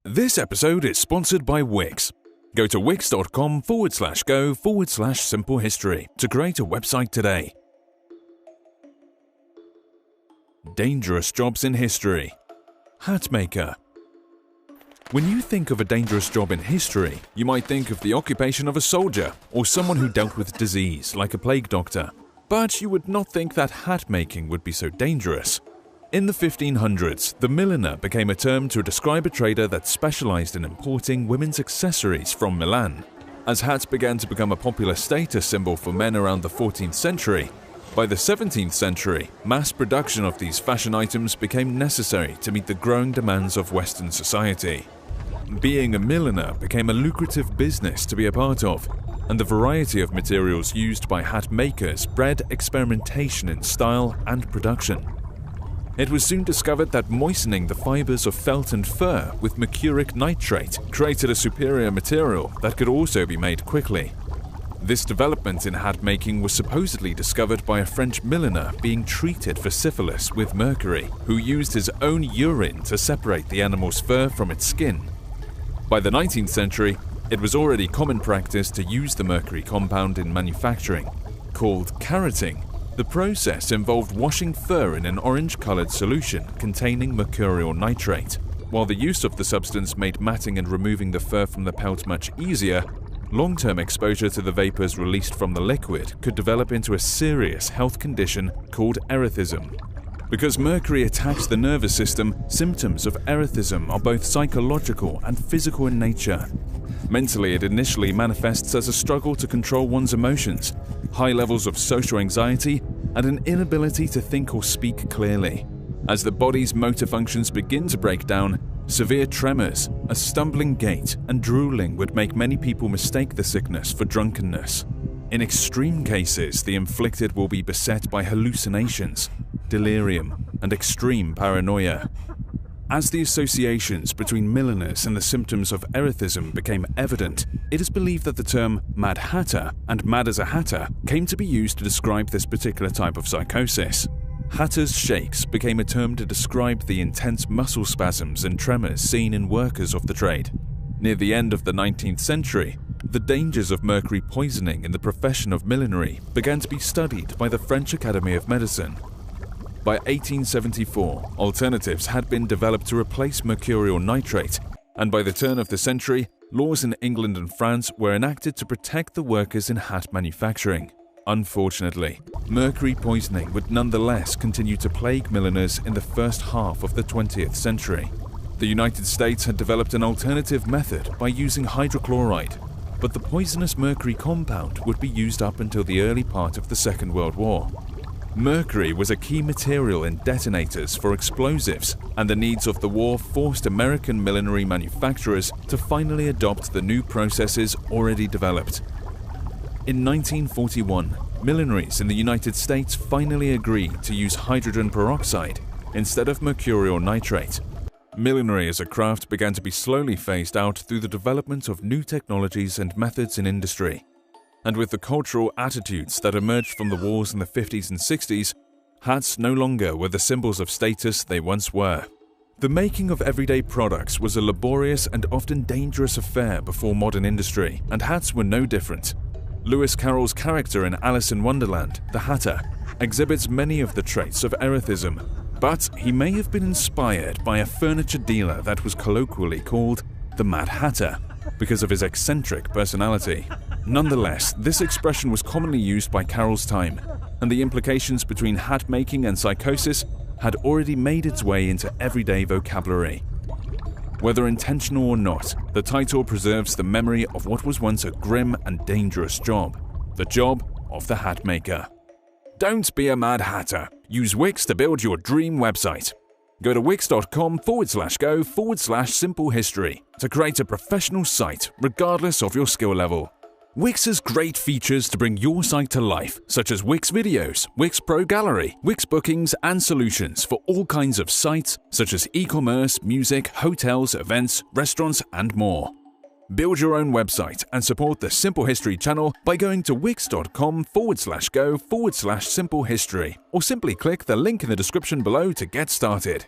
This episode is sponsored by Wix. Go to wix.com/go/simple history to create a website today. Dangerous jobs in history. Hat maker. When you think of a dangerous job in history, you might think of the occupation of a soldier or someone who dealt with disease, like a plague doctor. But you would not think that hat making would be so dangerous. In the 1500s, the milliner became a term to describe a trader that specialized in importing women's accessories from Milan. As hats began to become a popular status symbol for men around the 14th century, by the 17th century, mass production of these fashion items became necessary to meet the growing demands of Western society. Being a milliner became a lucrative business to be a part of, and the variety of materials used by hat makers bred experimentation in style and production. It was soon discovered that moistening the fibers of felt and fur with mercuric nitrate created a superior material that could also be made quickly. This development in hat making was supposedly discovered by a French milliner being treated for syphilis with mercury, who used his own urine to separate the animal's fur from its skin. By the 19th century, it was already common practice to use the mercury compound in manufacturing, called carroting. The process involved washing fur in an orange-colored solution containing mercurial nitrate. While the use of the substance made matting and removing the fur from the pelt much easier, long-term exposure to the vapors released from the liquid could develop into a serious health condition called erethism. Because mercury attacks the nervous system, symptoms of erethism are both psychological and physical in nature. Mentally, it initially manifests as a struggle to control one's emotions, high levels of social anxiety, and an inability to think or speak clearly. As the body's motor functions begin to break down, severe tremors, a stumbling gait, and drooling would make many people mistake the sickness for drunkenness. In extreme cases, the afflicted will be beset by hallucinations, delirium, and extreme paranoia. As the associations between milliners and the symptoms of erethism became evident, it is believed that the term Mad Hatter and Mad as a Hatter came to be used to describe this particular type of psychosis. Hatter's shakes became a term to describe the intense muscle spasms and tremors seen in workers of the trade. Near the end of the 19th century, the dangers of mercury poisoning in the profession of millinery began to be studied by the French Academy of Medicine. By 1874, alternatives had been developed to replace mercurial nitrate, and by the turn of the century, laws in England and France were enacted to protect the workers in hat manufacturing. Unfortunately, mercury poisoning would nonetheless continue to plague milliners in the first half of the 20th century. The United States had developed an alternative method by using hydrochloride, but the poisonous mercury compound would be used up until the early part of the Second World War. Mercury was a key material in detonators for explosives, and the needs of the war forced American millinery manufacturers to finally adopt the new processes already developed. In 1941, millineries in the United States finally agreed to use hydrogen peroxide instead of mercurial nitrate. Millinery as a craft began to be slowly phased out through the development of new technologies and methods in industry. And with the cultural attitudes that emerged from the wars in the 50s and 60s, hats no longer were the symbols of status they once were. The making of everyday products was a laborious and often dangerous affair before modern industry, and hats were no different. Lewis Carroll's character in Alice in Wonderland, the Hatter, exhibits many of the traits of erethism, but he may have been inspired by a furniture dealer that was colloquially called the Mad Hatter because of his eccentric personality. Nonetheless, this expression was commonly used by Carroll's time, and the implications between hat making and psychosis had already made its way into everyday vocabulary. Whether intentional or not, the title preserves the memory of what was once a grim and dangerous job, the job of the hat maker. Don't be a Mad Hatter. Use Wix to build your dream website. Go to wix.com/go/simple history to create a professional site regardless of your skill level. Wix has great features to bring your site to life, such as Wix Videos, Wix Pro Gallery, Wix Bookings, and solutions for all kinds of sites such as e-commerce, music, hotels, events, restaurants, and more. Build your own website and support the Simple History channel by going to wix.com/go/simple history, or simply click the link in the description below to get started.